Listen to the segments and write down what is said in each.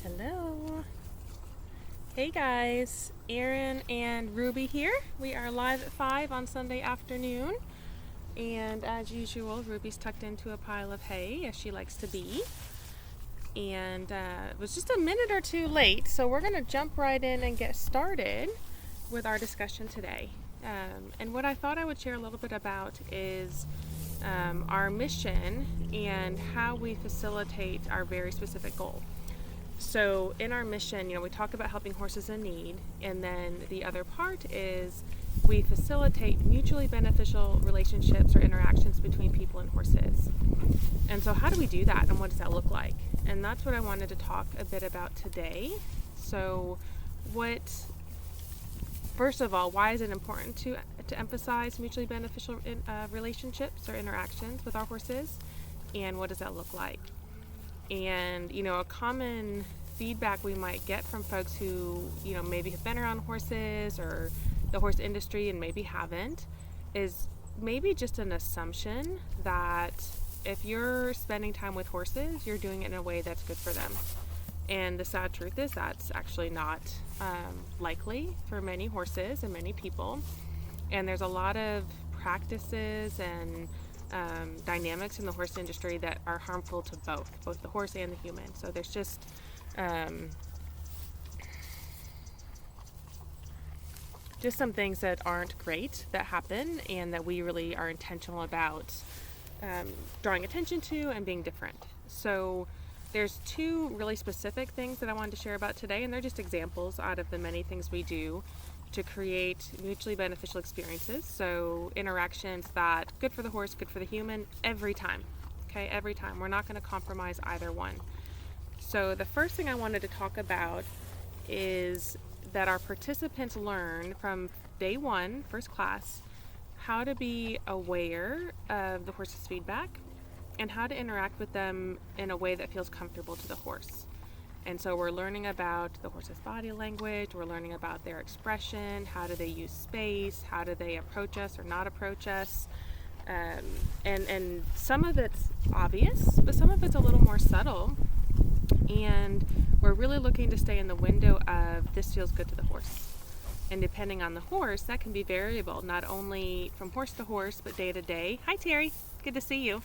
Hello. Hey guys, Erin and Ruby here. We are live at 5 on Sunday afternoon. And as usual, Ruby's tucked into a pile of hay, as she likes to be. And it was just a minute or two late, so we're going to jump right in and get started with our discussion today. And what I thought I would share a little bit about is our mission and how we facilitate our very specific goal. So in our mission, we talk about helping horses in need, and then the other part is we facilitate mutually beneficial relationships or interactions between people and horses. And so how do we do that, and what does that look like? And that's what I wanted to talk a bit about today. So first of all, why is it important to emphasize mutually beneficial relationships or interactions with our horses, and what does that look like? And, a common feedback we might get from folks who, maybe have been around horses or the horse industry and maybe haven't, is maybe just an assumption that if you're spending time with horses, you're doing it in a way that's good for them. And the sad truth is that's actually not likely for many horses and many people. And there's a lot of practices and dynamics in the horse industry that are harmful to both the horse and the human. So there's just some things that aren't great that happen, and that we really are intentional about drawing attention to and being different. So there's two really specific things that I wanted to share about today, and they're just examples out of the many things we do to create mutually beneficial experiences. So interactions that good for the horse, good for the human, every time. Okay, every time. We're not going to compromise either one. So the first thing I wanted to talk about is that our participants learn from day one, first class, how to be aware of the horse's feedback and how to interact with them in a way that feels comfortable to the horse. And so we're learning about the horse's body language, we're learning about their expression, how do they use space, how do they approach us or not approach us. And some of it's obvious, but some of it's a little more subtle. And we're really looking to stay in the window of this feels good to the horse. And depending on the horse, that can be variable, not only from horse to horse, but day to day. Hi, Terry. Good to see you.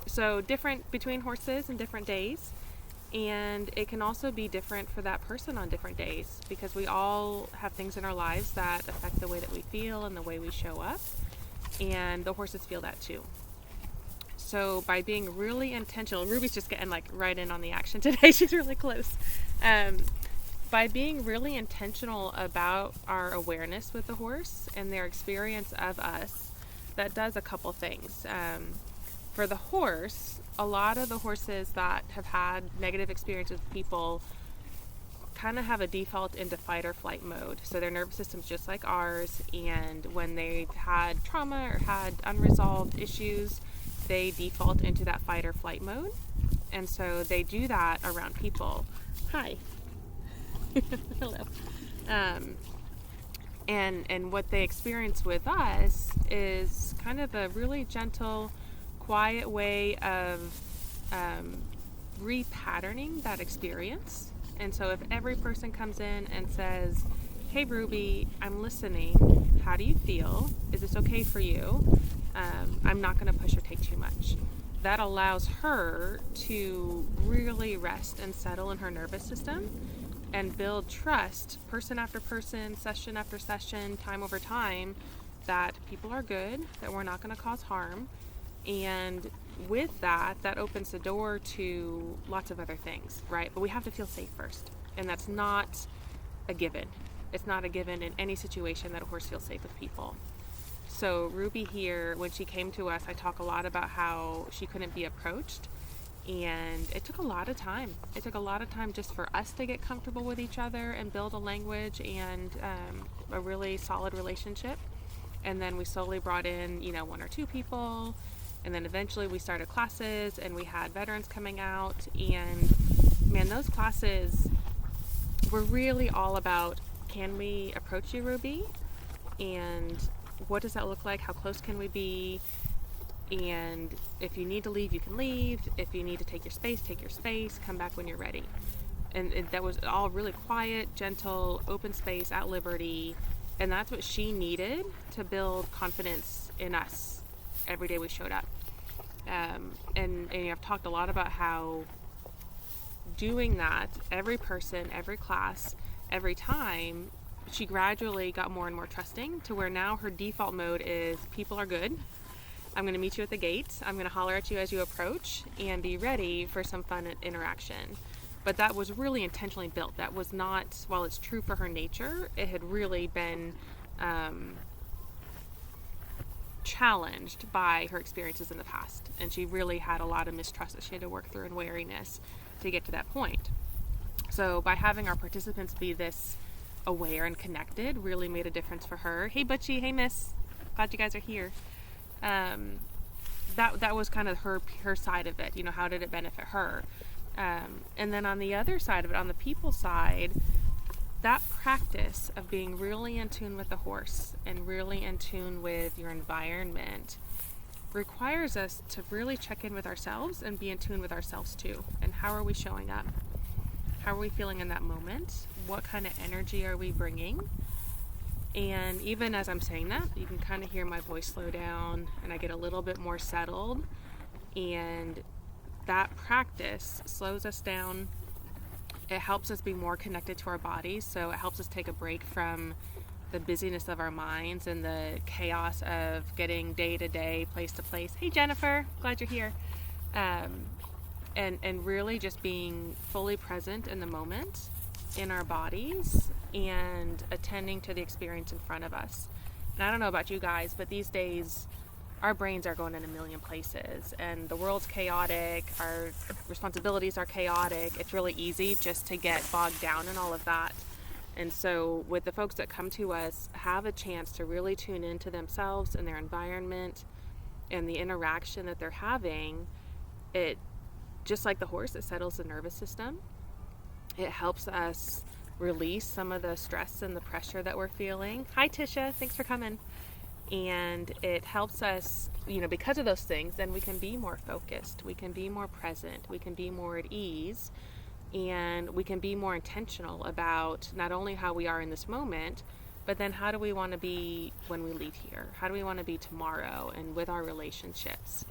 So different between horses and different days. And it can also be different for that person on different days, because we all have things in our lives that affect the way that we feel and the way we show up. And the horses feel that too. So by being really intentional, Ruby's just getting right in on the action today. She's really close. By being really intentional about our awareness with the horse and their experience of us, that does a couple things. For the horse, a lot of the horses that have had negative experiences with people kind of have a default into fight or flight mode. So their nervous system's just like ours, and when they've had trauma or had unresolved issues, they default into that fight or flight mode. And so they do that around people. Hi. Hello. And what they experience with us is kind of a really gentle, quiet way of repatterning that experience. And so if every person comes in and says, hey Ruby, I'm listening, how do you feel? Is this okay for you? I'm not going to push or take too much. That allows her to really rest and settle in her nervous system and build trust, person after person, session after session, time over time, that people are good, that we're not going to cause harm. And with that opens the door to lots of other things, right? But we have to feel safe first. And that's not a given. It's not a given in any situation that a horse feels safe with people. So Ruby here, when she came to us, I talk a lot about how she couldn't be approached. And it took a lot of time. It took a lot of time just for us to get comfortable with each other and build a language and a really solid relationship. And then we slowly brought in, one or two people. And then eventually we started classes, and we had veterans coming out. And man, those classes were really all about, can we approach you, Ruby? And what does that look like? How close can we be? And if you need to leave, you can leave. If you need to take your space, come back when you're ready. And that was all really quiet, gentle, open space at liberty. And that's what she needed to build confidence in us every day we showed up. And I've talked a lot about how doing that, every person, every class, every time, she gradually got more and more trusting to where now her default mode is people are good. I'm going to meet you at the gate. I'm going to holler at you as you approach and be ready for some fun interaction. But that was really intentionally built. That was not, while it's true for her nature, it had really been challenged by her experiences in the past. And she really had a lot of mistrust that she had to work through and wariness to get to that point. So by having our participants be this aware and connected really made a difference for her. Hey, Butchie. Hey, Miss. Glad you guys are here. That was kind of her side of it. You know, how did it benefit her? And then on the other side of it, on the people side, that practice of being really in tune with the horse and really in tune with your environment requires us to really check in with ourselves and be in tune with ourselves too. And how are we showing up? How are we feeling in that moment? What kind of energy are we bringing? And even as I'm saying that, you can kind of hear my voice slow down and I get a little bit more settled. And that practice slows us down. It helps us be more connected to our bodies. So it helps us take a break from the busyness of our minds and the chaos of getting day to day, place to place. Hey, Jennifer, glad you're here. And really just being fully present in the moment in our bodies and attending to the experience in front of us. And I don't know about you guys, but these days our brains are going in a million places and the world's chaotic, our responsibilities are chaotic. It's really easy just to get bogged down in all of that. And so with the folks that come to us, have a chance to really tune into themselves and their environment and the interaction that they're having. It, just like the horse, it settles the nervous system. It helps us release some of the stress and the pressure that we're feeling. Hi, Tisha. Thanks for coming. And it helps us, you know, because of those things, then we can be more focused. We can be more present. We can be more at ease. And we can be more intentional about not only how we are in this moment, but then how do we want to be when we leave here? How do we want to be tomorrow and with our relationships?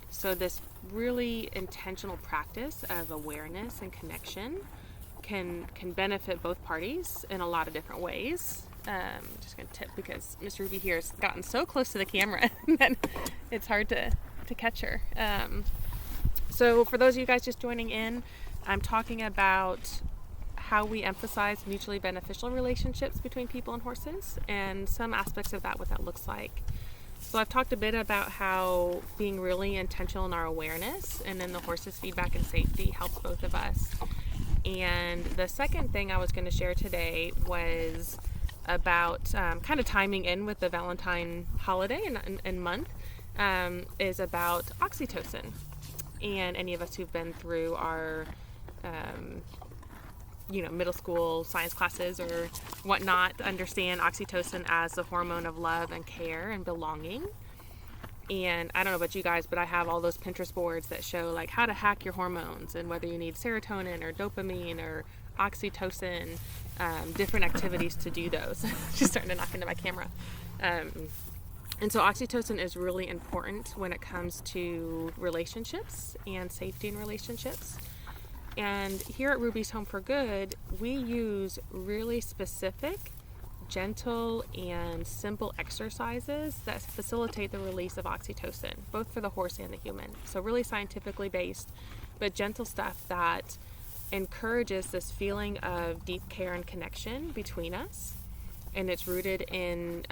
So this really intentional practice of awareness and connection can benefit both parties in a lot of different ways. I'm just going to tip because Miss Ruby here has gotten so close to the camera that it's hard to catch her. So for those of you guys just joining in, I'm talking about how we emphasize mutually beneficial relationships between people and horses and some aspects of that, what that looks like. So I've talked a bit about how being really intentional in our awareness and then the horse's feedback and safety helps both of us. And the second thing I was going to share today was about kind of timing in with the Valentine holiday and month is about oxytocin. And any of us who've been through our middle school science classes or whatnot understand oxytocin as the hormone of love and care and belonging. And I don't know about you guys, but I have all those Pinterest boards that show like how to hack your hormones and whether you need serotonin or dopamine or oxytocin, different activities to do those. Just starting to knock into my camera. And so oxytocin is really important when it comes to relationships and safety in relationships. And here at Ruby's Home for Good, we use really specific, gentle, and simple exercises that facilitate the release of oxytocin, both for the horse and the human. So really scientifically based, but gentle stuff that encourages this feeling of deep care and connection between us. And it's rooted in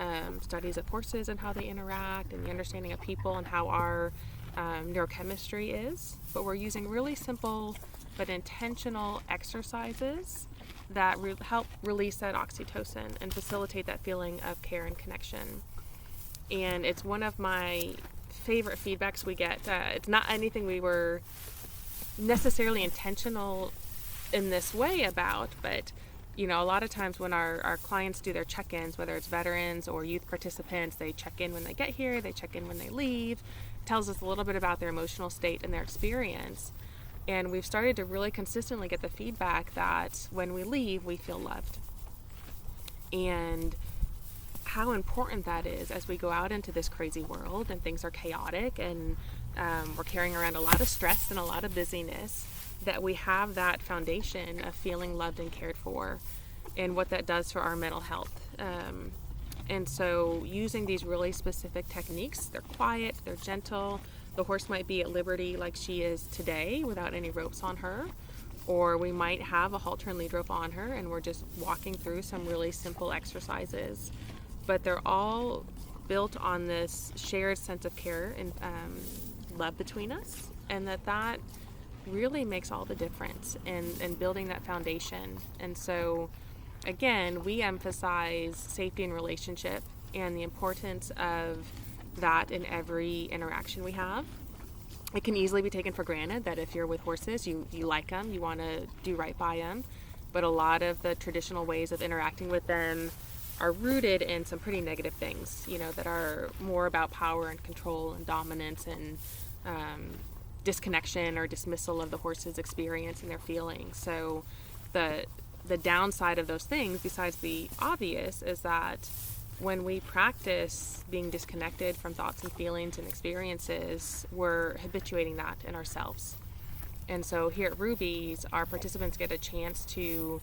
studies of horses and how they interact and the understanding of people and how our neurochemistry is. But we're using really simple but intentional exercises that help release that oxytocin and facilitate that feeling of care and connection. And it's one of my favorite feedbacks we get. It's not anything we were necessarily intentional in this way about, but you know, a lot of times when our clients do their check-ins, whether it's veterans or youth participants, they check in when they get here, they check in when they leave. tells us a little bit about their emotional state and their experience. And we've started to really consistently get the feedback that when we leave, we feel loved. And how important that is as we go out into this crazy world and things are chaotic and we're carrying around a lot of stress and a lot of busyness, that we have that foundation of feeling loved and cared for, and what that does for our mental health. And so using these really specific techniques, they're quiet, they're gentle. The horse might be at liberty like she is today without any ropes on her, or we might have a halter and lead rope on her and we're just walking through some really simple exercises. But they're all built on this shared sense of care and love between us, and that really makes all the difference in building that foundation. And so again, we emphasize safety and relationship and the importance of that in every interaction we have. It can easily be taken for granted that if you're with horses, you like them, you want to do right by them. But a lot of the traditional ways of interacting with them are rooted in some pretty negative things, that are more about power and control and dominance and disconnection or dismissal of the horse's experience and their feelings. So the downside of those things, besides the obvious, is that when we practice being disconnected from thoughts and feelings and experiences, we're habituating that in ourselves. And so here at Ruby's, our participants get a chance to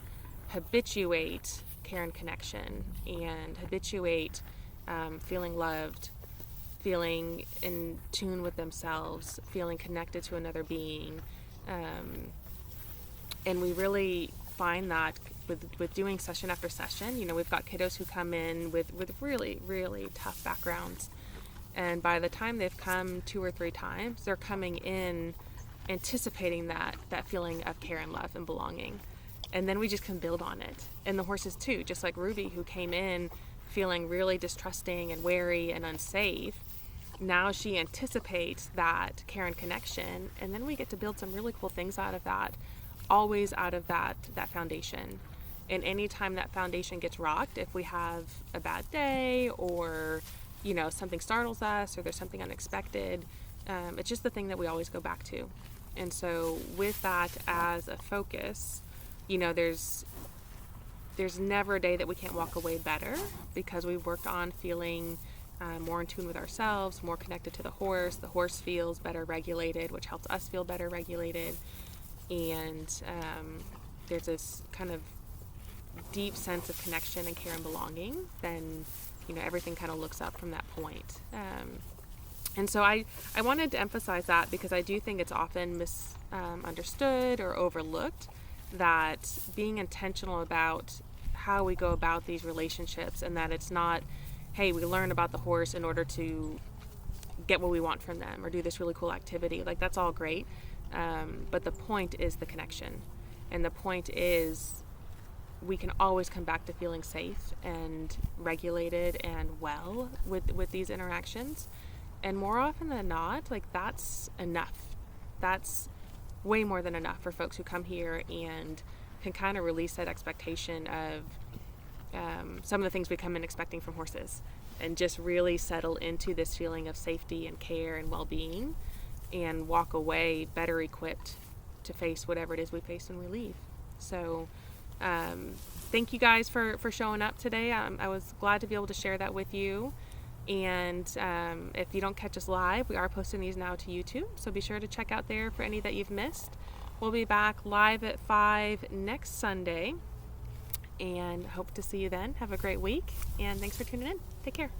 habituate care and connection and habituate feeling loved, feeling in tune with themselves, feeling connected to another being. And we really find that with doing session after session, we've got kiddos who come in with really, really tough backgrounds. And by the time they've come 2 or 3 times, they're coming in anticipating that feeling of care and love and belonging. And then we just can build on it. And the horses too, just like Ruby, who came in feeling really distrusting and wary and unsafe. Now she anticipates that care and connection, and then we get to build some really cool things out of that, always out of that foundation. And anytime that foundation gets rocked, if we have a bad day or, something startles us or there's something unexpected, it's just the thing that we always go back to. And so with that as a focus, there's never a day that we can't walk away better because we've worked on feeling more in tune with ourselves, more connected to the horse. The horse feels better regulated, which helps us feel better regulated. And there's this kind of deep sense of connection and care and belonging. Then, everything kind of looks up from that point. And so I wanted to emphasize that because I do think it's often misunderstood or overlooked, that being intentional about how we go about these relationships, and that it's not, hey, we learn about the horse in order to get what we want from them or do this really cool activity. Like, that's all great. But the point is the connection. And the point is we can always come back to feeling safe and regulated and well with these interactions. And more often than not, that's enough. That's way more than enough for folks who come here and can kind of release that expectation of some of the things we come in expecting from horses, and just really settle into this feeling of safety and care and well-being, and walk away better equipped to face whatever it is we face when we leave. So thank you guys for showing up today. I was glad to be able to share that with you. And if you don't catch us live, we are posting these now to YouTube, so be sure to check out there for any that you've missed. We'll be back live at 5 next Sunday, and hope to see you then. Have a great week, and thanks for tuning in. Take care.